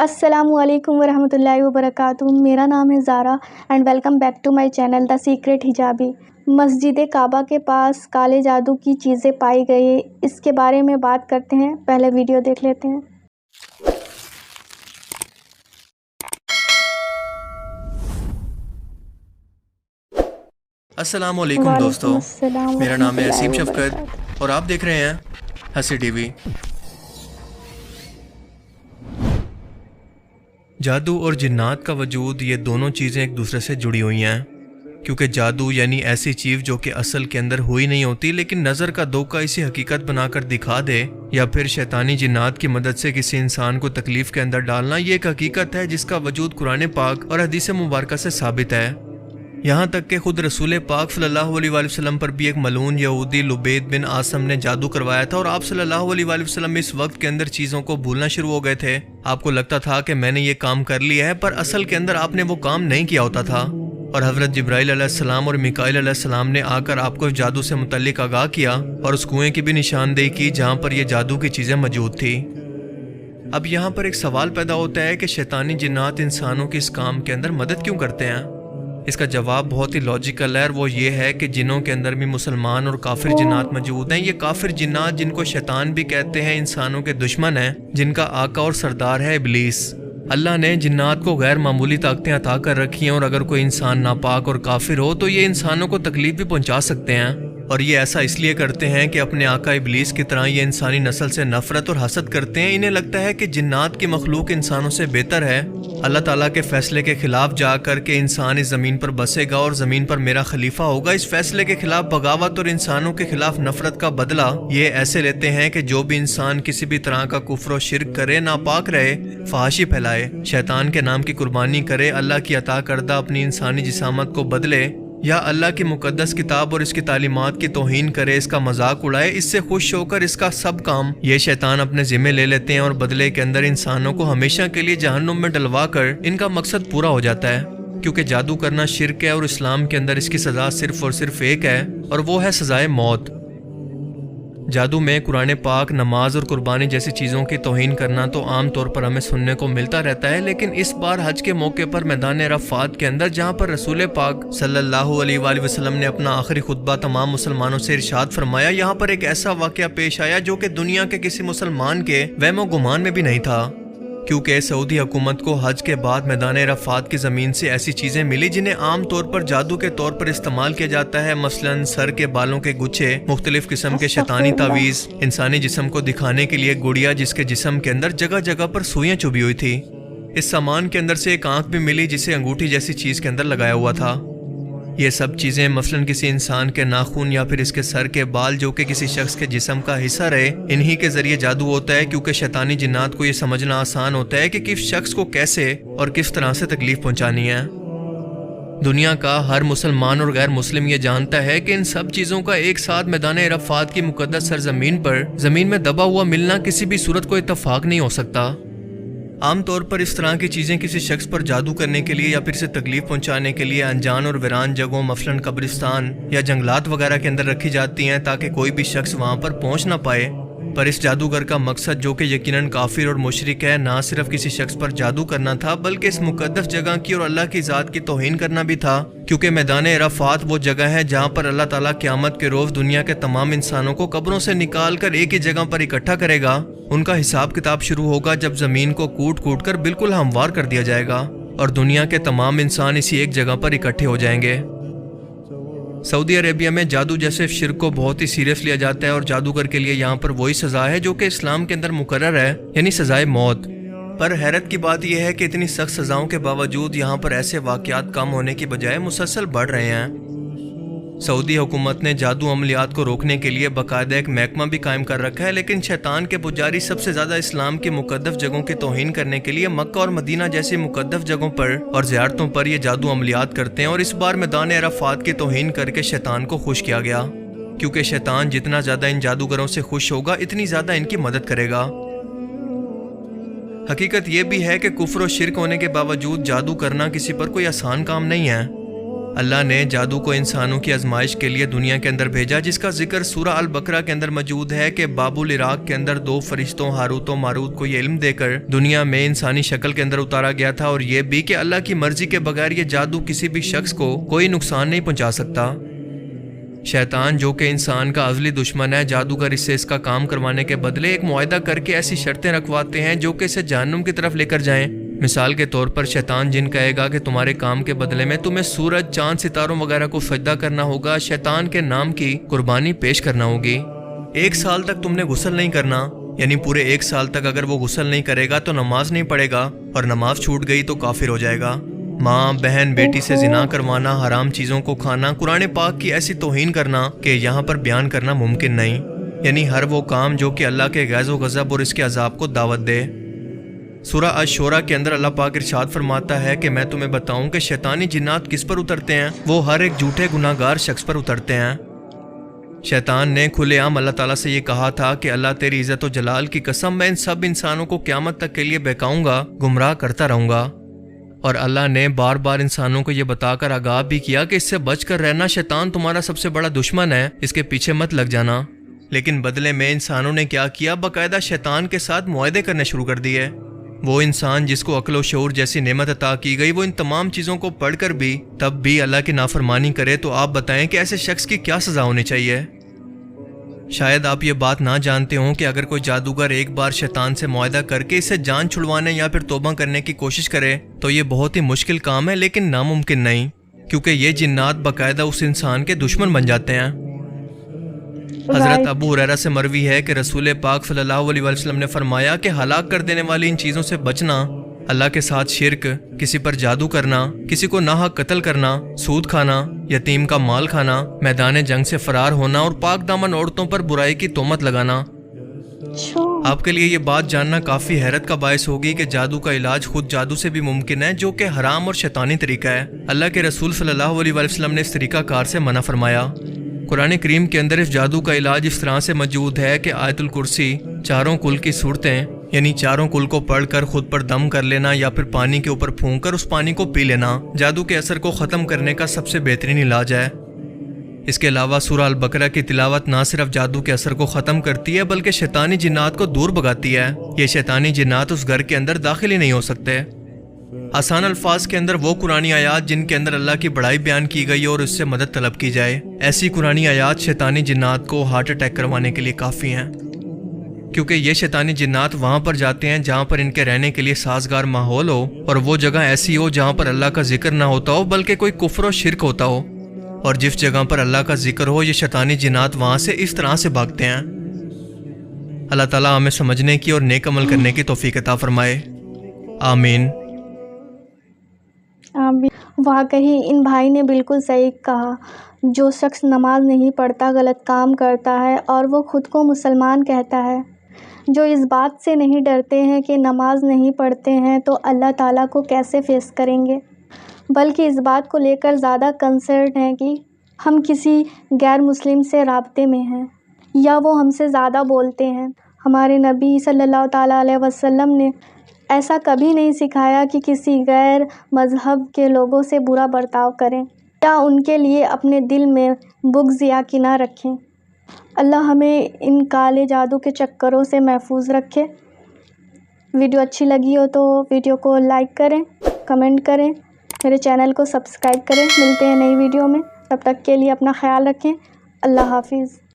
السلام علیکم ورحمۃ اللہ وبرکاتہ۔ میرا نام ہے Zara and welcome back to my channel The Secret Hijabi. مسجد کعبہ کے پاس کالے جادو کی چیزیں پائی گئی، اس کے بارے میں بات کرتے ہیں۔ پہلے ویڈیو دیکھ لیتے ہیں۔ السلام علیکم دوستو، میرا نام ہے عصیم شفقت اور آپ دیکھ رہے ہیں ہنسی ٹی وی۔ جادو اور جنات کا وجود، یہ دونوں چیزیں ایک دوسرے سے جڑی ہوئی ہیں، کیونکہ جادو یعنی ایسی چیز جو کہ اصل کے اندر ہوئی نہیں ہوتی لیکن نظر کا دھوکہ اسے حقیقت بنا کر دکھا دے، یا پھر شیطانی جنات کی مدد سے کسی انسان کو تکلیف کے اندر ڈالنا، یہ ایک حقیقت ہے جس کا وجود قرآن پاک اور حدیث مبارکہ سے ثابت ہے۔ یہاں تک کہ خود رسول پاک صلی اللہ علیہ وآلہ وسلم پر بھی ایک ملعون یہودی لبید بن عاصم نے جادو کروایا تھا، اور آپ صلی اللہ علیہ وآلہ وسلم اس وقت کے اندر چیزوں کو بھولنا شروع ہو گئے تھے۔ آپ کو لگتا تھا کہ میں نے یہ کام کر لیا ہے، پر اصل کے اندر آپ نے وہ کام نہیں کیا ہوتا تھا، اور حضرت جبرائیل علیہ السلام اور میکائیل علیہ السلام نے آ کر آپ کو جادو سے متعلق آگاہ کیا اور اس کنویں کی بھی نشاندہی کی جہاں پر یہ جادو کی چیزیں موجود تھی۔ اب یہاں پر ایک سوال پیدا ہوتا ہے کہ شیطانی جنات انسانوں کے اس کام کے اندر مدد کیوں کرتے ہیں؟ اس کا جواب بہت ہی لاجیکل ہے، اور وہ یہ ہے کہ جنوں کے اندر بھی مسلمان اور کافر جنات موجود ہیں۔ یہ کافر جنات، جن کو شیطان بھی کہتے ہیں، انسانوں کے دشمن ہیں، جن کا آقا اور سردار ہے ابلیس۔ اللہ نے جنات کو غیر معمولی طاقتیں عطا کر رکھی ہیں، اور اگر کوئی انسان ناپاک اور کافر ہو تو یہ انسانوں کو تکلیف بھی پہنچا سکتے ہیں، اور یہ ایسا اس لیے کرتے ہیں کہ اپنے آقا ابلیس کی طرح یہ انسانی نسل سے نفرت اور حسد کرتے ہیں۔ انہیں لگتا ہے کہ جنات کی مخلوق انسانوں سے بہتر ہے، اللہ تعالیٰ کے فیصلے کے خلاف جا کر کے انسان اس زمین پر بسے گا اور زمین پر میرا خلیفہ ہوگا۔ اس فیصلے کے خلاف بغاوت اور انسانوں کے خلاف نفرت کا بدلہ یہ ایسے لیتے ہیں کہ جو بھی انسان کسی بھی طرح کا کفر و شرک کرے، ناپاک رہے، فحاشی پھیلائے، شیطان کے نام کی قربانی کرے، اللہ کی عطا کردہ اپنی انسانی جسامت کو بدلے، یا اللہ کی مقدس کتاب اور اس کی تعلیمات کی توہین کرے، اس کا مذاق اڑائے، اس سے خوش ہو کر اس کا سب کام یہ شیطان اپنے ذمہ لے لیتے ہیں، اور بدلے کے اندر انسانوں کو ہمیشہ کے لیے جہنم میں ڈلوا کر ان کا مقصد پورا ہو جاتا ہے۔ کیونکہ جادو کرنا شرک ہے، اور اسلام کے اندر اس کی سزا صرف اور صرف ایک ہے، اور وہ ہے سزائے موت۔ جادو میں قرآن پاک، نماز اور قربانی جیسی چیزوں کی توہین کرنا تو عام طور پر ہمیں سننے کو ملتا رہتا ہے، لیکن اس بار حج کے موقع پر میدان عرفات کے اندر، جہاں پر رسول پاک صلی اللہ علیہ وآلہ وسلم نے اپنا آخری خطبہ تمام مسلمانوں سے ارشاد فرمایا، یہاں پر ایک ایسا واقعہ پیش آیا جو کہ دنیا کے کسی مسلمان کے وہم و گمان میں بھی نہیں تھا، کیونکہ سعودی حکومت کو حج کے بعد میدان عرفات کی زمین سے ایسی چیزیں ملی جنہیں عام طور پر جادو کے طور پر استعمال کیا جاتا ہے، مثلاً سر کے بالوں کے گچھے، مختلف قسم کے شیطانی تعویذ، انسانی جسم کو دکھانے کے لیے گڑیا جس کے جسم کے اندر جگہ جگہ پر سوئیاں چبھی ہوئی تھی۔ اس سامان کے اندر سے ایک آنکھ بھی ملی جسے انگوٹھی جیسی چیز کے اندر لگایا ہوا تھا۔ یہ سب چیزیں مثلاً کسی انسان کے ناخن یا پھر اس کے سر کے بال جو کہ کسی شخص کے جسم کا حصہ رہے، انہی کے ذریعے جادو ہوتا ہے، کیونکہ شیطانی جنات کو یہ سمجھنا آسان ہوتا ہے کہ کس شخص کو کیسے اور کس طرح سے تکلیف پہنچانی ہے۔ دنیا کا ہر مسلمان اور غیر مسلم یہ جانتا ہے کہ ان سب چیزوں کا ایک ساتھ میدان عرفات کی مقدس سرزمین پر زمین میں دبا ہوا ملنا کسی بھی صورت کو اتفاق نہیں ہو سکتا۔ عام طور پر اس طرح کی چیزیں کسی شخص پر جادو کرنے کے لیے یا پھر اسے تکلیف پہنچانے کے لیے انجان اور ویران جگہوں، مثلاً قبرستان یا جنگلات وغیرہ کے اندر رکھی جاتی ہیں تاکہ کوئی بھی شخص وہاں پر پہنچ نہ پائے۔ پر اس جادوگر کا مقصد، جو کہ یقیناً کافر اور مشرک ہے، نہ صرف کسی شخص پر جادو کرنا تھا بلکہ اس مقدس جگہ کی اور اللہ کی ذات کی توہین کرنا بھی تھا، کیونکہ میدان عرفات وہ جگہ ہے جہاں پر اللہ تعالیٰ قیامت کے روز دنیا کے تمام انسانوں کو قبروں سے نکال کر ایک ہی جگہ پر اکٹھا کرے گا۔ ان کا حساب کتاب شروع ہوگا جب زمین کو کوٹ کوٹ کر بالکل ہموار کر دیا جائے گا، اور دنیا کے تمام انسان اسی ایک جگہ پر اکٹھے ہو جائیں گے۔ سعودی عربیہ میں جادو جیسے شرک کو بہت ہی سیریس لیا جاتا ہے، اور جادوگر کے لیے یہاں پر وہی سزا ہے جو کہ اسلام کے اندر مقرر ہے، یعنی سزائے موت۔ پر حیرت کی بات یہ ہے کہ اتنی سخت سزاؤں کے باوجود یہاں پر ایسے واقعات کم ہونے کی بجائے مسلسل بڑھ رہے ہیں۔ سعودی حکومت نے جادو عملیات کو روکنے کے لیے باقاعدہ ایک محکمہ بھی قائم کر رکھا ہے، لیکن شیطان کے پجاری سب سے زیادہ اسلام کی مقدس جگہوں کی توہین کرنے کے لیے مکہ اور مدینہ جیسی مقدس جگہوں پر اور زیارتوں پر یہ جادو عملیات کرتے ہیں، اور اس بار میدان عرفات کی توہین کر کے شیطان کو خوش کیا گیا، کیونکہ شیطان جتنا زیادہ ان جادوگروں سے خوش ہوگا اتنی زیادہ ان کی مدد کرے گا۔ حقیقت یہ بھی ہے کہ کفر و شرک ہونے کے باوجود جادو کرنا کسی پر کوئی آسان کام نہیں ہے، اللہ نے جادو کو انسانوں کی آزمائش کے لیے دنیا کے اندر بھیجا، جس کا ذکر سورہ البقرہ کے اندر موجود ہے کہ بابل عراق کے اندر 2 فرشتوں ہاروت و ماروت کو یہ علم دے کر دنیا میں انسانی شکل کے اندر اتارا گیا تھا، اور یہ بھی کہ اللہ کی مرضی کے بغیر یہ جادو کسی بھی شخص کو کوئی نقصان نہیں پہنچا سکتا۔ شیطان جو کہ انسان کا ازلی دشمن ہے، جادوگر اس سے اس کا کام کروانے کے بدلے ایک معاہدہ کر کے ایسی شرطیں رکھواتے ہیں جو کہ اسے جہنم کی طرف لے کر جائیں۔ مثال کے طور پر شیطان جن کہے گا کہ تمہارے کام کے بدلے میں تمہیں سورج، چاند، ستاروں وغیرہ کو سجدہ کرنا ہوگا، شیطان کے نام کی قربانی پیش کرنا ہوگی۔ 1 سال تک تم نے غسل نہیں کرنا، یعنی پورے 1 سال تک اگر وہ غسل نہیں کرے گا تو نماز نہیں پڑھے گا، اور نماز چھوٹ گئی تو کافر ہو جائے گا۔ ماں، بہن، بیٹی سے زنا کروانا، حرام چیزوں کو کھانا، قرآن پاک کی ایسی توہین کرنا کہ یہاں پر بیان کرنا ممکن نہیں، یعنی ہر وہ کام جو کہ اللہ کے غیظ و غضب اور اس کے عذاب کو دعوت دے۔ سورہ الشورى کے اندر اللہ پاک ارشاد فرماتا ہے کہ میں تمہیں بتاؤں کہ شیطانی جنات کس پر اترتے ہیں؟ وہ ہر ایک جھوٹے گناہ گار شخص پر اترتے ہیں۔ شیطان نے کھلے عام اللہ تعالیٰ سے یہ کہا تھا کہ اللہ تیری عزت و جلال کی قسم، میں ان سب انسانوں کو قیامت تک کے لیے بہکاؤں گا، گمراہ کرتا رہوں گا۔ اور اللہ نے بار بار انسانوں کو یہ بتا کر آگاہ بھی کیا کہ اس سے بچ کر رہنا، شیطان تمہارا سب سے بڑا دشمن ہے، اس کے پیچھے مت لگ جانا۔ لیکن بدلے میں انسانوں نے کیا کیا؟ باقاعدہ شیطان کے ساتھ معاہدے کرنے شروع کر دیے۔ وہ انسان جس کو عقل و شعور جیسی نعمت عطا کی گئی، وہ ان تمام چیزوں کو پڑھ کر بھی تب بھی اللہ کی نافرمانی کرے، تو آپ بتائیں کہ ایسے شخص کی کیا سزا ہونی چاہیے؟ شاید آپ یہ بات نہ جانتے ہوں کہ اگر کوئی جادوگر ایک بار شیطان سے معاہدہ کر کے اسے جان چھڑوانے یا پھر توبہ کرنے کی کوشش کرے تو یہ بہت ہی مشکل کام ہے، لیکن ناممکن نہیں، کیونکہ یہ جنات باقاعدہ اس انسان کے دشمن بن جاتے ہیں۔ حضرت ابو ہریرہ سے مروی ہے کہ رسول پاک صلی اللہ علیہ وسلم نے فرمایا کہ ہلاک کر دینے والی ان چیزوں سے بچنا، اللہ کے ساتھ شرک، کسی پر جادو کرنا، کسی کو ناحق قتل کرنا، سود کھانا، یتیم کا مال کھانا، میدان جنگ سے فرار ہونا، اور پاک دامن عورتوں پر برائی کی تہمت لگانا۔ آپ کے لیے یہ بات جاننا کافی حیرت کا باعث ہوگی کہ جادو کا علاج خود جادو سے بھی ممکن ہے، جو کہ حرام اور شیطانی طریقہ ہے۔ اللہ کے رسول صلی اللہ علیہ وسلم نے اس طریقہ کار سے منع فرمایا۔ قرآن کریم کے اندر اس جادو کا علاج اس طرح سے موجود ہے کہ آیت الکرسی، چاروں کل کی صورتیں، یعنی چاروں کل کو پڑھ کر خود پر دم کر لینا یا پھر پانی کے اوپر پھونک کر اس پانی کو پی لینا، جادو کے اثر کو ختم کرنے کا سب سے بہترین علاج ہے۔ اس کے علاوہ سورہ البقرہ کی تلاوت نہ صرف جادو کے اثر کو ختم کرتی ہے بلکہ شیطانی جنات کو دور بھگاتی ہے۔ یہ شیطانی جنات اس گھر کے اندر داخل ہی نہیں ہو سکتے۔ آسان الفاظ کے اندر وہ قرآنی آیات جن کے اندر اللہ کی بڑائی بیان کی گئی اور اس سے مدد طلب کی جائے، ایسی قرآنی آیات شیطانی جنات کو ہارٹ اٹیک کروانے کے لیے کافی ہیں، کیونکہ یہ شیطانی جنات وہاں پر جاتے ہیں جہاں پر ان کے رہنے کے لیے سازگار ماحول ہو، اور وہ جگہ ایسی ہو جہاں پر اللہ کا ذکر نہ ہوتا ہو بلکہ کوئی کفر و شرک ہوتا ہو، اور جس جگہ پر اللہ کا ذکر ہو یہ شیطانی جنات وہاں سے اس طرح سے بھاگتے ہیں۔ اللہ تعالیٰ ہمیں سمجھنے کی اور نیک عمل کرنے کی توفیق عطا فرمائے، آمین۔ واقعی ان بھائی نے بالکل صحیح کہا۔ جو شخص نماز نہیں پڑھتا غلط کام کرتا ہے اور وہ خود کو مسلمان کہتا ہے، جو اس بات سے نہیں ڈرتے ہیں کہ نماز نہیں پڑھتے ہیں تو اللہ تعالیٰ کو کیسے فیس کریں گے، بلکہ اس بات کو لے کر زیادہ کنسرن ہیں کہ ہم کسی غیر مسلم سے رابطے میں ہیں یا وہ ہم سے زیادہ بولتے ہیں۔ ہمارے نبی صلی اللہ تعالیٰ علیہ وسلم نے ایسا کبھی نہیں سکھایا کہ کسی غیر مذہب کے لوگوں سے برا برتاؤ کریں یا ان کے لیے اپنے دل میں بغض یا کینہ رکھیں۔ اللہ ہمیں ان کالے جادو کے چکروں سے محفوظ رکھے۔ ویڈیو اچھی لگی ہو تو ویڈیو کو لائک کریں، کمنٹ کریں، میرے چینل کو سبسکرائب کریں۔ ملتے ہیں نئی ویڈیو میں، تب تک کے لیے اپنا خیال رکھیں۔ اللہ حافظ۔